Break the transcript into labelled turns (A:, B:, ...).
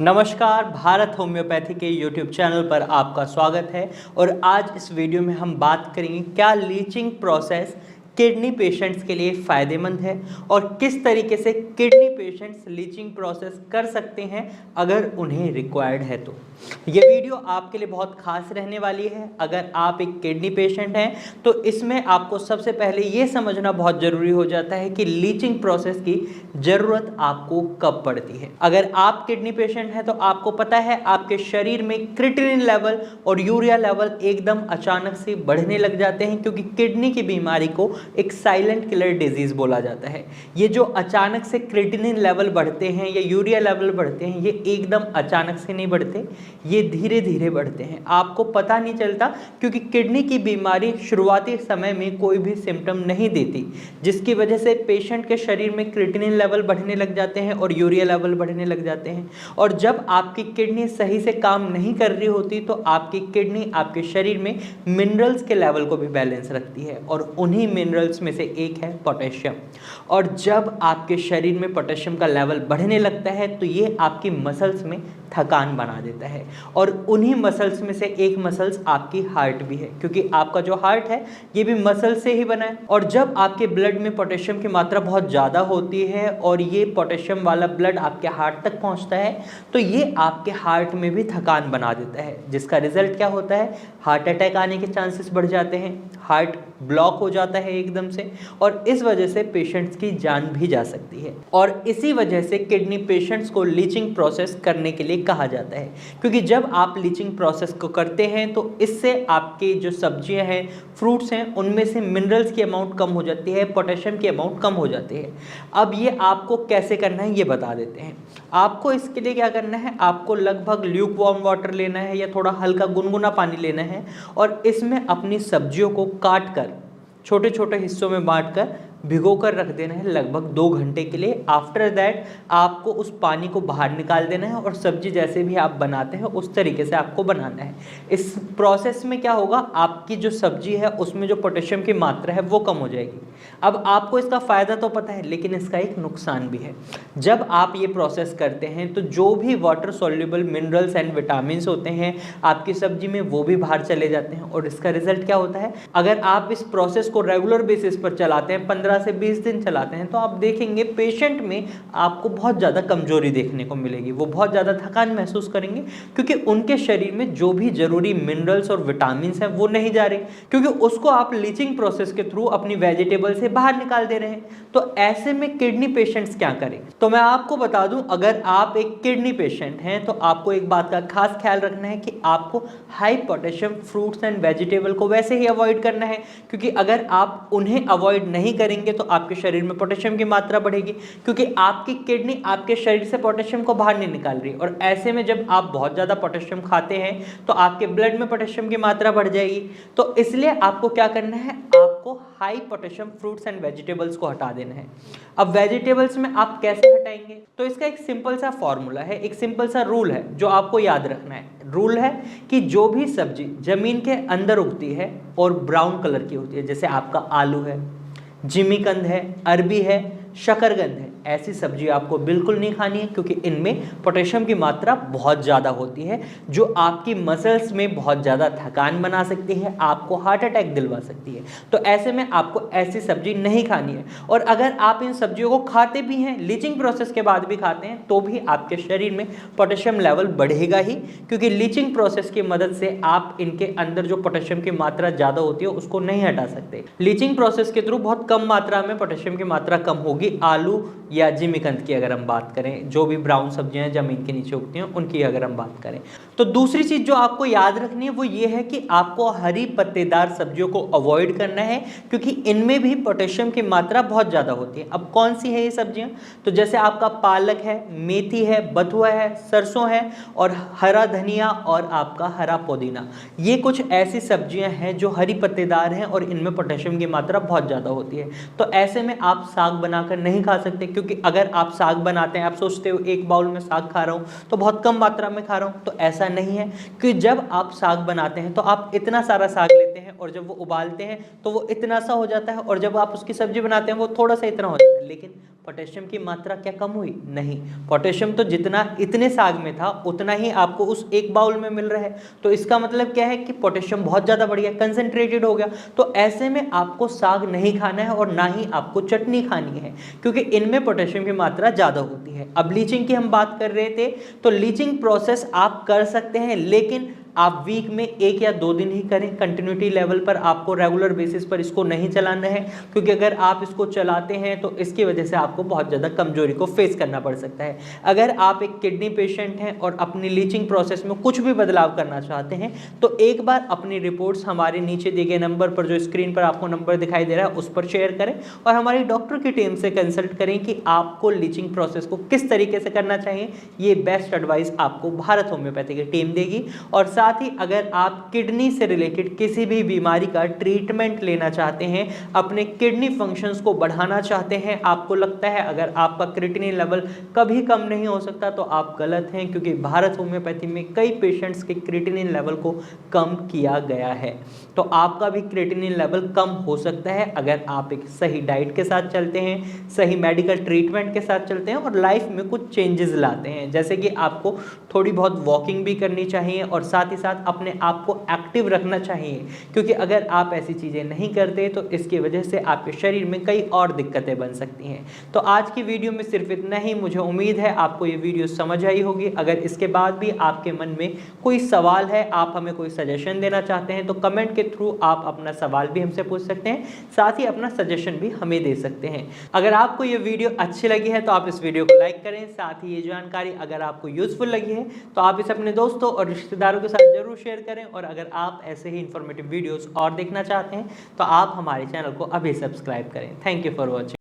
A: नमस्कार, भारत होम्योपैथी के YouTube channel पर आपका स्वागत है। और आज इस वीडियो में हम बात करेंगे क्या लीचिंग प्रोसेस किडनी पेशेंट्स के लिए फ़ायदेमंद है और किस तरीके से किडनी पेशेंट्स लीचिंग प्रोसेस कर सकते हैं अगर उन्हें रिक्वायर्ड है। तो ये वीडियो आपके लिए बहुत खास रहने वाली है। अगर आप एक किडनी पेशेंट हैं तो इसमें आपको सबसे पहले ये समझना बहुत ज़रूरी हो जाता है कि लीचिंग प्रोसेस की ज़रूरत आपको कब पड़ती है। अगर आप किडनी पेशेंट हैं तो आपको पता है आपके शरीर में क्रिएटिनिन लेवल और यूरिया लेवल एकदम अचानक से बढ़ने लग जाते हैं, क्योंकि किडनी की बीमारी को एक साइलेंट किलर डिजीज बोला जाता है। ये जो अचानक से क्रिएटिनिन लेवल बढ़ते हैं या यूरिया लेवल बढ़ते हैं, ये एकदम अचानक से नहीं बढ़ते, ये धीरे धीरे बढ़ते हैं। आपको पता नहीं चलता, क्योंकि किडनी की बीमारी शुरुआती समय में कोई भी सिम्टम नहीं देती, जिसकी वजह से पेशेंट के शरीर में क्रिएटिनिन लेवल बढ़ने लग जाते हैं और यूरिया लेवल बढ़ने लग जाते हैं। और जब आपकी किडनी सही से काम नहीं कर रही होती तो आपकी किडनी आपके शरीर में मिनरल्स के लेवल को भी बैलेंस रखती है, और उन्हीं मिनरल्स में से एक है पोटेशियम। और जब आपके शरीर में पोटेशियम का लेवल बढ़ने लगता है तो ये आपकी मसल्स में थकान बना देता है, और उन्हीं मसल्स में से एक मसल्स आपकी हार्ट भी है, क्योंकि आपका जो हार्ट है ये भी मसल से ही बना है। और जब आपके ब्लड में पोटेशियम की मात्रा बहुत ज़्यादा होती है और ये पोटेशियम वाला ब्लड आपके हार्ट तक पहुंचता है तो ये आपके हार्ट में भी थकान बना देता है, जिसका रिजल्ट क्या होता है, हार्ट अटैक आने के चांसेस बढ़ जाते हैं, हार्ट ब्लॉक हो जाता है एकदम से, और इस वजह से पेशेंट्स की जान भी जा सकती है। और इसी वजह से किडनी पेशेंट्स को लीचिंग प्रोसेस करने के लिए कहा जाता है, क्योंकि जब आप लीचिंग प्रोसेस को करते हैं तो इससे आपके जो सब्जियां हैं, फ्रूट्स हैं, उनमें से मिनरल्स की अमाउंट कम हो जाती है, पोटेशियम की अमाउंट कम हो जाती है। अब ये आपको कैसे करना है ये बता देते हैं। आपको इसके लिए क्या करना है, आपको लगभग ल्यूक वार्म वाटर लेना है या थोड़ा हल्का गुनगुना पानी लेना है, और इसमें अपनी सब्जियों को काट कर छोटे छोटे हिस्सों में बांट कर भिगो कर रख देना है लगभग 2 घंटे के लिए। आफ्टर दैट आपको उस पानी को बाहर निकाल देना है और सब्जी जैसे भी आप बनाते हैं उस तरीके से आपको बनाना है। इस प्रोसेस में क्या होगा, आपकी जो सब्जी है उसमें जो पोटेशियम की मात्रा है वो कम हो जाएगी। अब आपको इसका फ़ायदा तो पता है, लेकिन इसका एक नुकसान भी है। जब आप ये प्रोसेस करते हैं तो जो भी water soluble minerals and vitamin होते हैं आपकी सब्जी में वो भी बाहर चले जाते हैं, और इसका रिजल्ट क्या होता है, अगर आप इस प्रोसेस को रेगुलर बेसिस पर चलाते हैं, 15 से 20 दिन चलाते हैं, तो आप देखेंगे पेशेंट में आपको बहुत ज़्यादा कमजोरी देखने को मिलेगी। वो बहुत ज़्यादा थकान महसूस करेंगे, क्योंकि उनके शरीर में जो भी जरूरी मिनरल्स और विटामिन हैं वो नहीं जा रहे, क्योंकि उसको आप लीचिंग प्रोसेस के थ्रू अपनी वेजिटेबल से बाहर निकाल दे रहे हैं। तो ऐसे में किडनी पेशेंट्स क्या करें, तो मैं आपको बता दूं, अगर आप एक किडनी पेशेंट हैं तो आपको एक बात का खास ख्याल रखना है कि आपको high potassium fruits and vegetable को वैसे ही अवॉइड करना है, क्योंकि अगर आप उन्हें अवॉइड नहीं करेंगे तो आपके शरीर में पोटेशियम की मात्रा बढ़ेगी, क्योंकि आपकी किडनी आपके शरीर से पोटेशियम को बाहर नहीं निकाल रही। और ऐसे में जब आप बहुत ज़्यादा पोटेशियम खाते हैं तो आपके ब्लड में पोटेशियम की मात्रा बढ़ जाएगी। तो इसलिए आपको क्या करना है, आपको high potassium fruits and vegetables को हटा देना है। अब वेजिटेबल्स में आप कैसे हटाएंगे, तो इसका एक सिंपल सा फॉर्मूला है, एक सिंपल सा रूल है जो आपको याद रखना है। रूल है कि जो भी सब्जी जमीन के अंदर उगती है और ब्राउन कलर की होती है, जैसे आपका आलू है, जिमीकंद है, अरबी है, शकरकंद है, ऐसी सब्जी आपको बिल्कुल नहीं खानी है, क्योंकि इनमें पोटेशियम की मात्रा बहुत ज़्यादा होती है, जो आपकी मसल्स में बहुत ज़्यादा थकान बना सकती है, आपको हार्ट अटैक दिलवा सकती है। तो ऐसे में आपको ऐसी सब्जी नहीं खानी है। और अगर आप इन सब्जियों को खाते भी हैं, लीचिंग प्रोसेस के बाद भी खाते हैं, तो भी आपके शरीर में पोटेशियम लेवल बढ़ेगा ही, क्योंकि लीचिंग प्रोसेस की मदद से आप इनके अंदर जो पोटेशियम की मात्रा ज़्यादा होती है उसको नहीं हटा सकते। लीचिंग प्रोसेस के थ्रू बहुत कम मात्रा में पोटेशियम की मात्रा कम होगी आलू या जिमीकंद की अगर हम बात करें, जो भी ब्राउन सब्जियां जमीन के नीचे उगती हैं उनकी अगर हम बात करें। तो दूसरी चीज जो आपको याद रखनी है वो ये है कि आपको हरी पत्तेदार सब्जियों को अवॉइड करना है, क्योंकि इनमें भी पोटेशियम की मात्रा बहुत ज़्यादा होती है। अब कौन सी है ये सब्जियां, तो जैसे आपका पालक है, मेथी है, बथुआ है, सरसों है, और हरा धनिया और आपका हरा पुदीना, ये कुछ ऐसी सब्जियां हैं जो हरी पत्तेदार हैं और इनमें पोटेशियम की मात्रा बहुत ज़्यादा होती है। तो ऐसे में आप साग बनाकर नहीं खा सकते, क्योंकि अगर आप साग बनाते हैं, आप सोचते हो एक बाउल में साग खा रहा हूँ तो बहुत कम मात्रा में खा रहा हूँ, तो ऐसा नहीं है। कि जब आप साग बनाते हैं तो आप इतना सारा साग लेते करते हैं और जब वो उबालते हैं तो वो इतना सा हो जाता है, और जब आप उसकी सब्जी बनाते हैं वो थोड़ा सा इतना हो जाता है। लेकिन पोटेशियम की मात्रा क्या कम हुई? नहीं, पोटेशियम तो जितना इतने साग में था उतना ही आपको उस एक बाउल में मिल रहा है। तो इसका मतलब क्या है कि पोटेशियम बहुत ज़्यादा बढ़ गया, कंसंट्रेटेड हो गया। तो ऐसे में आपको साग नहीं खाना है और ना ही आपको चटनी खानी है, क्योंकि इनमें पोटेशियम की मात्रा ज़्यादा होती है। अब लीचिंग की हम बात कर रहे थे, तो लीचिंग प्रोसेस आप कर सकते हैं, लेकिन आप वीक में 1 या 2 दिन ही करें। कंटिन्यूटी लेवल पर आपको रेगुलर बेसिस पर इसको नहीं चलाना है, क्योंकि अगर आप इसको चलाते हैं तो इसकी वजह से आपको बहुत ज़्यादा कमजोरी को फेस करना पड़ सकता है। अगर आप एक किडनी पेशेंट हैं और अपनी लीचिंग प्रोसेस में कुछ भी बदलाव करना चाहते हैं तो एक बार अपनी रिपोर्ट्स हमारे नीचे दिए गए नंबर पर, जो स्क्रीन पर आपको नंबर दिखाई दे रहा है, उस पर शेयर करें और हमारी डॉक्टर की टीम से कंसल्ट करें कि आपको लीचिंग प्रोसेस को किस तरीके से करना चाहिए। ये बेस्ट एडवाइस आपको भारत होम्योपैथी की टीम देगी। और साथ ही अगर आप किडनी से रिलेटेड किसी भी बीमारी का ट्रीटमेंट लेना चाहते हैं, अपने किडनी फंक्शंस को बढ़ाना चाहते हैं, आपको लगता है अगर आपका क्रिएटिनिन लेवल कभी कम नहीं हो सकता, तो आप गलत हैं, क्योंकि भारत होम्योपैथी में कई पेशेंट्स के क्रिएटिनिन लेवल को कम किया गया है। तो आपका भी क्रिएटिनिन लेवल कम हो सकता है अगर आप एक सही डाइट के साथ चलते हैं, सही मेडिकल ट्रीटमेंट के साथ चलते हैं और लाइफ में कुछ चेंजेस लाते हैं। जैसे कि आपको थोड़ी बहुत वॉकिंग भी करनी चाहिए और साथ ही साथ अपने आप को एक्टिव रखना चाहिए, क्योंकि अगर आप ऐसी चीज़ें नहीं करते तो इसकी वजह से आपके शरीर में कई और दिक्कतें बन सकती हैं। तो आज की वीडियो में सिर्फ इतना ही। मुझे उम्मीद है आपको ये वीडियो समझ आई होगी। अगर इसके बाद भी आपके मन में कोई सवाल है, आप हमें कोई सजेशन देना चाहते हैं, तो कमेंट के थ्रू आप अपना सवाल भी हमसे पूछ सकते हैं, साथ ही अपना सजेशन भी हमें दे सकते हैं। अगर आपको ये वीडियो अच्छी लगी है तो आप इस वीडियो को लाइक करें। साथ ही ये जानकारी अगर आपको यूजफुल लगी है तो आप इसे अपने दोस्तों और रिश्तेदारों के साथ जरूर शेयर करें। और अगर आप ऐसे ही इंफॉर्मेटिव वीडियोस और देखना चाहते हैं तो आप हमारे चैनल को अभी सब्सक्राइब करें। Thank you for watching.